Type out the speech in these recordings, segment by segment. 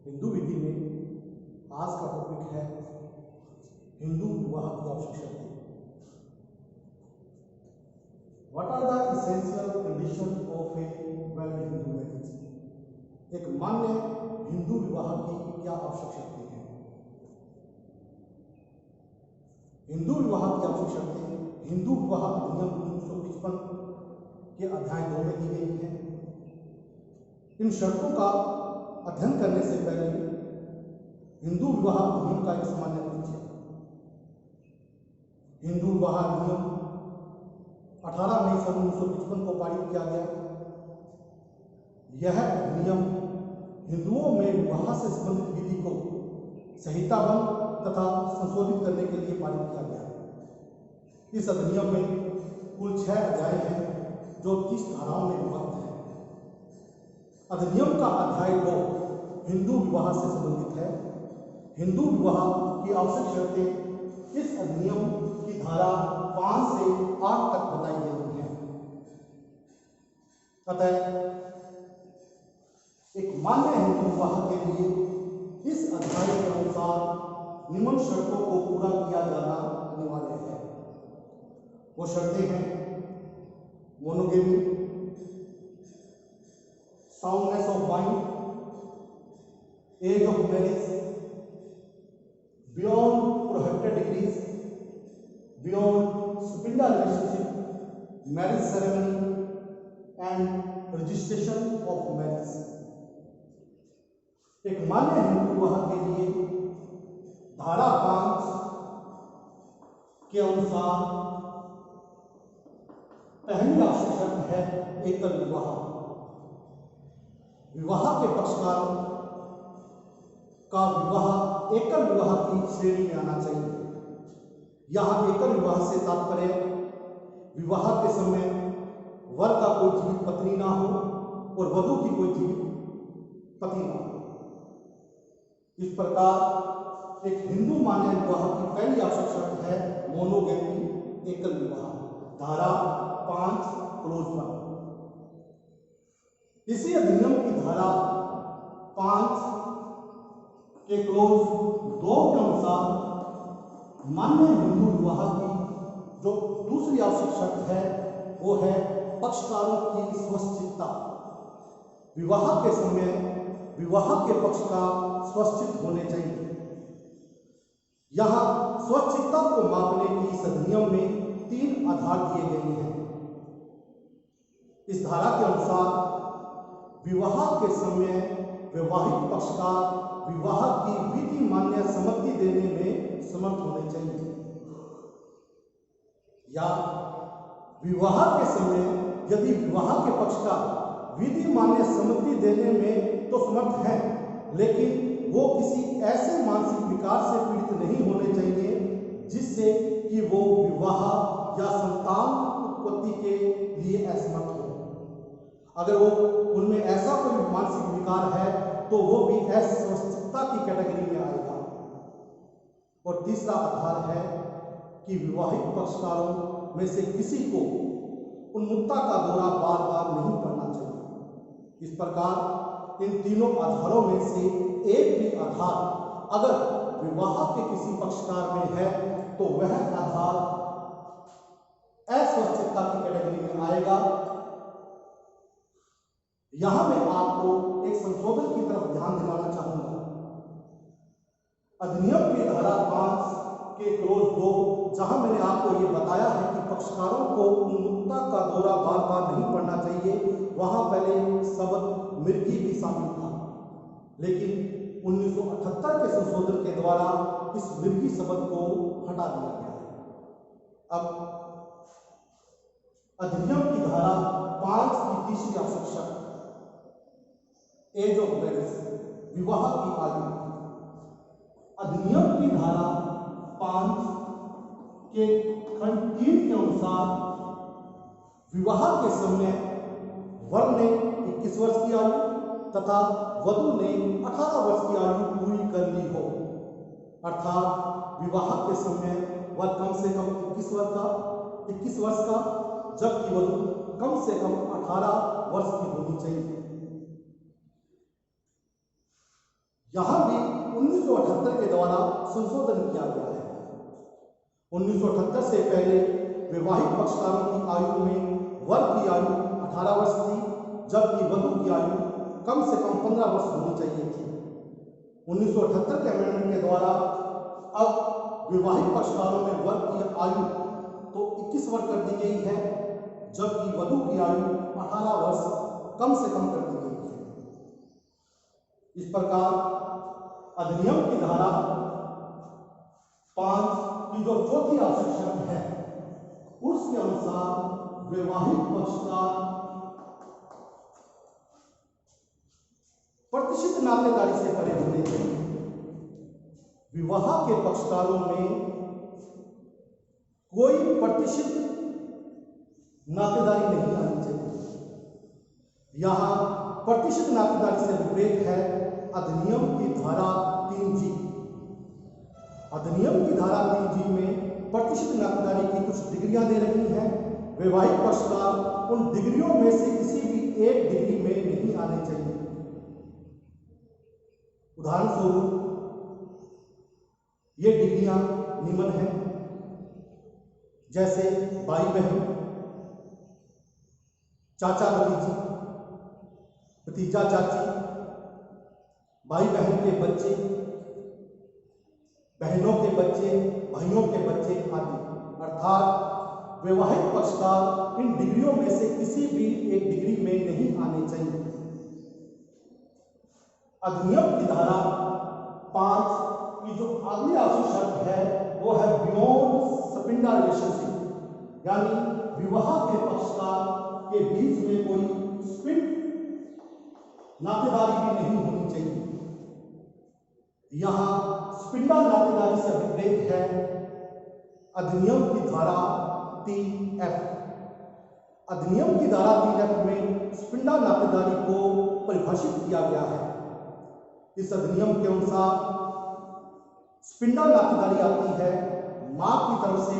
हिंदू विधि में आज का टॉपिक है हिंदू विवाह की आवश्यक शर्तें। What are the essential condition of a valid Hindu marriage? एक मान्य हिंदू विवाह की क्या आवश्यक शर्तें हैं? हिंदू विवाह की आवश्यक शर्तें हिंदू विवाह अधिनियम 1955 के अध्याय 2 में दी गई हैं। इन शर्तों का अध्ययन करने से पहले हिंदू विवाह अधिनियम का एक सामान्य परिचय। हिंदू विवाह अधिनियम 18 मई 1955 को पारित किया गया। यह अधिनियम हिंदुओं में विवाह से संबंधित विधि को संहिताबद्ध तथा संशोधित करने के लिए पारित किया गया। इस अधिनियम में कुल 6 अध्याय हैं जो 30 धाराओं में विभक्त हैं। अधिनियम का अध्याय 2 हिंदू विवाह से संबंधित है। हिंदू विवाह की आवश्यक शर्तें इस अधिनियम की धारा 5 से 8 तक बताई गई हैं। अतः एक मान्य हिंदू विवाह के लिए इस अध्याय के अनुसार निम्न शर्तों को पूरा किया जाना अनिवार्य है। वो शर्तें हैं monogamy, soundness of mind, age of marriage, beyond prohibited degrees, beyond sapinda relationship, marriage ceremony and registration of marriage. एक मान्य हिंदू विवाह के लिए धारा 5 के अनुसार पहली आवश्यक शर्त है एकल विवाह। विवाह के पक्षकारों का विवाह एकल विवाह की श्रेणी में आना चाहिए। यहां एकल विवाह से तात्पर्य विवाह के समय वर का कोई जीवित पत्नी ना हो और वधू की कोई जीवित पति ना हो। इस प्रकार एक हिंदू मान्य विवाह की पहली आवश्यक शर्त है मोनोगेमी, एकल विवाह, धारा 5 क्लोज 1। इसी अधिनियम की धारा 5 के क्लोज 2 के अनुसार मान्य हिंदू विवाह की जो दूसरी आवश्यक शर्त है वो है पक्षकारों की स्वच्छता। विवाह के समय विवाह के पक्षकार स्वच्छित होने चाहिए। यहां स्वच्छता को मापने की इस अधिनियम में 3 आधार दिए गए हैं। इस धारा के अनुसार विवाह के समय वैवाहिक पक्षकार विवाह की विधि मान्य सम्मति देने में समर्थ होने चाहिए, या विवाह के समय यदि विवाह के पक्षकार विधि मान्य सम्मति देने में तो समर्थ हैं, लेकिन वो किसी ऐसे मानसिक विकार से पीड़ित नहीं होने चाहिए जिससे कि वो विवाह या संतान उत्पत्ति के लिए असमर्थ हो। अगर वो उनमें ऐसा कोई मानसिक विकार है तो वो भी अस्वस्थता की कैटेगरी में आएगा। और तीसरा आधार है कि विवाहिक पक्षकारों में से किसी को उन्मुक्ता का दौरा बार बार नहीं पड़ना चाहिए। इस प्रकार इन तीनों आधारों में से एक भी आधार अगर विवाह के किसी पक्षकार में है तो वह आधार अस्वस्थता की कैटेगरी में आएगा। यहां मैं आपको एक संशोधन की तरफ ध्यान दिलाना चाहूंगा। अधिनियम की धारा 5 के क्लोज 2 जहां मैंने आपको ये बताया है कि पक्षकारों को उन्मुक्ता का दौरा बार बार नहीं पड़ना चाहिए, वहां पहले शब्द मृगी भी शामिल था, लेकिन 1978 के संशोधन के द्वारा इस मृगी शब्द को हटा दिया गया है। अब अधिनियम की धारा 5 की तीसरी आवश्यक शर्त एज ऑफ मैरिज, विवाह की आयु। अधिनियम की धारा 5 के खंड 3 के अनुसार विवाह के समय वर ने 21 वर्ष की आयु तथा वधू ने 18 वर्ष की आयु पूरी कर ली हो, अर्थात विवाह के समय वह कम से कम 21 वर्ष का जबकि वधू कम से कम 18 वर्ष की होनी चाहिए। यहाँ भी 1978 के द्वारा संशोधन किया गया है। 1978 से पहले वैवाहिक पक्षकारों की आयु में वर की आयु 18 वर्ष थी, जबकि वधु की आयु कम से कम 15 वर्ष होनी चाहिए थी। 1978 के अमेंडमेंट के द्वारा अब वैवाहिक पक्षकारों में वर की आयु तो 21 वर्ष कर दी गई है, जबकि वधु की आयु 18 वर्ष कम से कम कर दी गई है। इस प्रकार अधिनियम की धारा 5 की जो चौथी आवश्यक शर्त है, उसके अनुसार वैवाहिक पक्षकार प्रतिष्ठित नातेदारी से परे होने चाहिए। विवाह के पक्षकारों में कोई प्रतिष्ठित नातेदारी नहीं आनी चाहिए। यहाँ प्रतिष्ठित नातेदारी से विपरीत है अधिनियम की धारा 3G। अधिनियम की धारा 3G में प्रतिष्ठित नातेदारी की कुछ डिग्रियां दे रही हैं। वैवाहिक पक्षकार उन डिग्रियों में से किसी भी एक डिग्री में नहीं आने चाहिए। उदाहरण स्वरूप ये डिग्रियां निम्न हैं, जैसे भाई बहन, चाचा भतीजी, भतीजा चाची, भाई बहन के बच्चे, बहनों के बच्चे, भाइयों के बच्चे आदि। अर्थात वैवाहिक पक्षकार इन डिग्रियों में से किसी भी एक डिग्री में नहीं आने चाहिए। अधिनियम की धारा 5 की जो अगली आवश्यक शर्त है वो है बियॉन्ड सपिंडा रिलेशनशिप, यानी विवाह के पक्षकार के बीच में कोई स्पिंड नातेदारी भी नहीं होनी चाहिए। यहाँ स्पिंडा नातेदारी से विपरीत है अधिनियम की धारा 3F। अधिनियम की धारा 3F में स्पिंडा नातेदारी को परिभाषित किया गया है। इस अधिनियम के अनुसार स्पिंडा नातेदारी आती है मां की तरफ से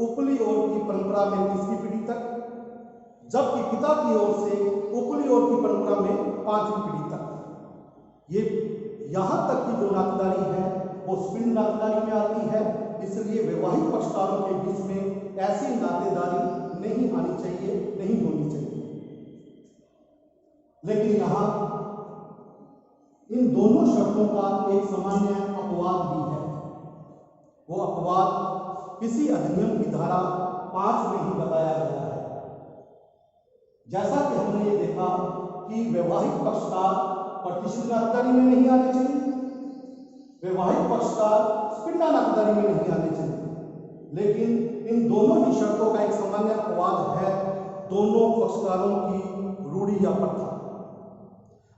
ऊपरी ओर की परंपरा में 3वीं पीढ़ी तक, जबकि पिता की ओर से ऊपरी ओर की परंपरा में 5वीं पीढ़ी तक। ये यहाँ तक की जो नातेदारी है वो स्पिंड नातेदारी में आती है। इसलिए वैवाहिक पक्षकारों के बीच में ऐसी नातेदारी नहीं आनी चाहिए, नहीं होनी चाहिए। लेकिन यहाँ इन दोनों शर्तों का एक सामान्य अपवाद भी है। वो अपवाद किसी अधिनियम की धारा 5 में ही बताया गया है। जैसा कि हमने ये देखा कि वैवाहिक पक्षकार प्रतिष्ठित नातेदारी में नहीं आने चाहिए, वैवाहिक पक्षकार स्पिंडा नातेदारी में नहीं आने चाहिए। लेकिन इन दोनों ही शर्तों का एक सामान्य अपवाद है दोनों पक्षकारों की रूढ़ी या प्रथा।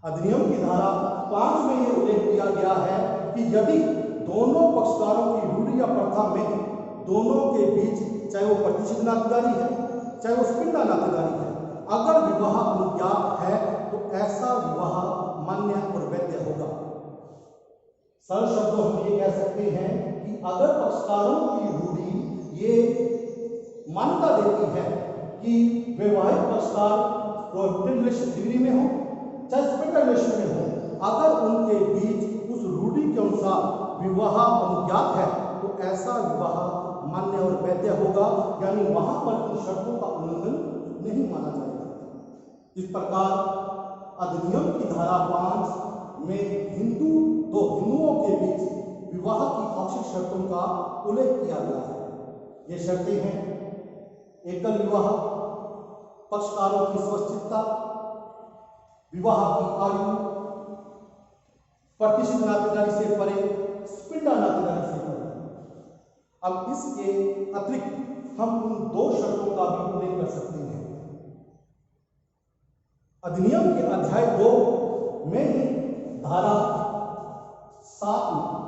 अधिनियम की धारा 5 में यह उल्लेख किया गया है कि यदि दोनों पक्षकारों की रूढ़ी या प्रथा में दोनों के बीच, चाहे वो प्रतिष्ठित नातेदारी है चाहे वो स्पिंडा नातेदारी है, अगर विवाह अनुज्ञात है तो ऐसा विवाह मान्य और वैध होगा। सरल शब्दों हम ये कह सकते हैं कि अगर पक्षकारों की रूढ़ी ये मान्यता देती है कि वैवाहिक पक्षकार प्रोहिबिटेड रिलेशन डिग्री में हो चाहे स्पिंडा रिलेशन में हो, अगर उनके बीच उस रूढ़ी के अनुसार विवाह अनुज्ञात है तो ऐसा विवाह मान्य और वैध होगा, यानी वहां पर इन शर्तों का उल्लंघन नहीं माना जाएगा। इस प्रकार अधिनियम की धारा 5 में दो हिंदुओं के बीच विवाह की आवश्यक शर्तों का उल्लेख किया गया है। ये शर्तें हैं एकल विवाह, पक्षकारों की स्वच्छता, विवाह की आयु, प्रतिष्ठित नातेदारी से परे, स्पिंडा नातेदारी से परे। अब इसके अतिरिक्त हम उन 2 शर्तों का भी उल्लेख कर सकते हैं। अधिनियम के अध्याय 2 में ही धारा 7 में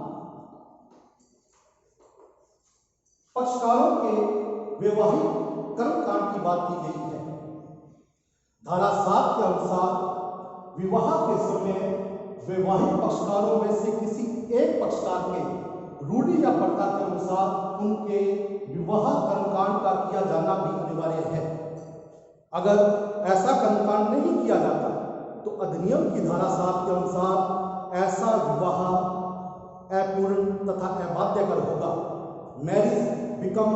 पक्षकारों के वैवाहिक कर्मकांड की बात की गई है। धारा 7 के अनुसार विवाह के समय वैवाहिक पक्षकारों में से किसी एक पक्षकार के रूढ़ी या प्रथा के अनुसार उनके विवाह कर्मकांड का किया जाना भी अनिवार्य है। अगर ऐसा कर्मकांड नहीं किया जाता तो अधिनियम की धारा 7 के अनुसार ऐसा विवाह अपूर्ण तथा अबाध्यकर होगा। Marriage become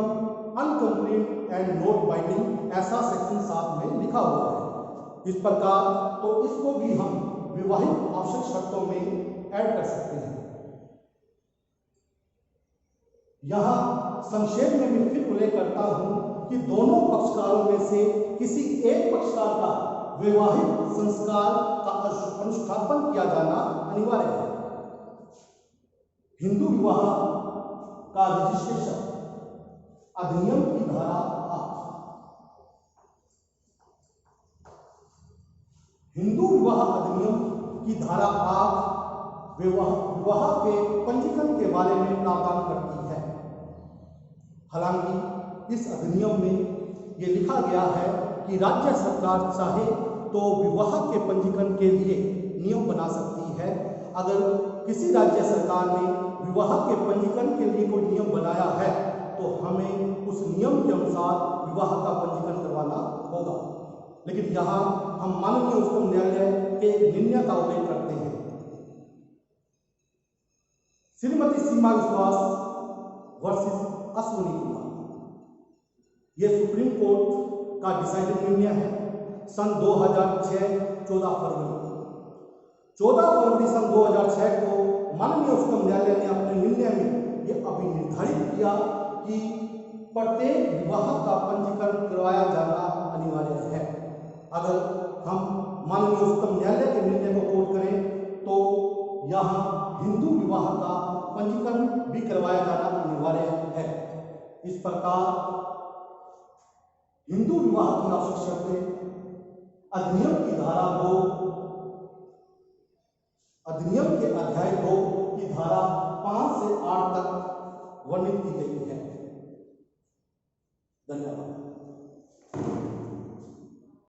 incomplete and not binding, ऐसा सेक्शन 7 में लिखा हुआ है। इस प्रकार तो इसको भी हम विवाहित आवश्यक शर्तों में ऐड कर सकते हैं। यहाँ संक्षेप में मैं फिर उल्लेख करता हूं कि दोनों पक्षकारों में से किसी एक पक्षकार का वैवाहिक संस्कार का अनुष्ठापन किया जाना अनिवार्य है। हिंदू विवाह का रजिस्ट्रेशन अधिनियम की धारा 8। हिंदू विवाह अधिनियम की धारा 8 विवाह के पंजीकरण के बारे में प्रावधान करती है। हालांकि इस अधिनियम में यह लिखा गया है कि राज्य सरकार चाहे तो विवाह के पंजीकरण के लिए नियम बना सकती है। अगर किसी राज्य सरकार ने विवाह के पंजीकरण के लिए कोई नियम बनाया है तो हमें उस नियम के अनुसार विवाह का पंजीकरण करवाना होगा। लेकिन यहाँ हम माननीय उच्चतम न्यायालय के निर्णय का उल्लेख करते हैं। श्रीमती सीमा विश्वास वर्सेस अश्विनी कुमार, यह सुप्रीम कोर्ट का डिसाइडेड निर्णय है सन 2006 14 फरवरी। 14 फरवरी सन 2006 को माननीय उच्चतम न्यायालय ने अपने निर्णय में यह अभिनिर्धारित किया कि प्रत्येक विवाह का पंजीकरण करवाया जाना अनिवार्य है। अगर हम माननीय उच्चतम न्यायालय के निर्णय को कोट करें तो यहाँ हिंदू विवाह का पंजीकरण भी करवाया जाना अनिवार्य है। इस प्रकार हिंदू विवाह की आवश्यक शर्तें अधिनियम की धारा 2, अधिनियम के अध्याय 2 की धारा 5 से 8 तक वर्णित की गई है। धन्यवाद।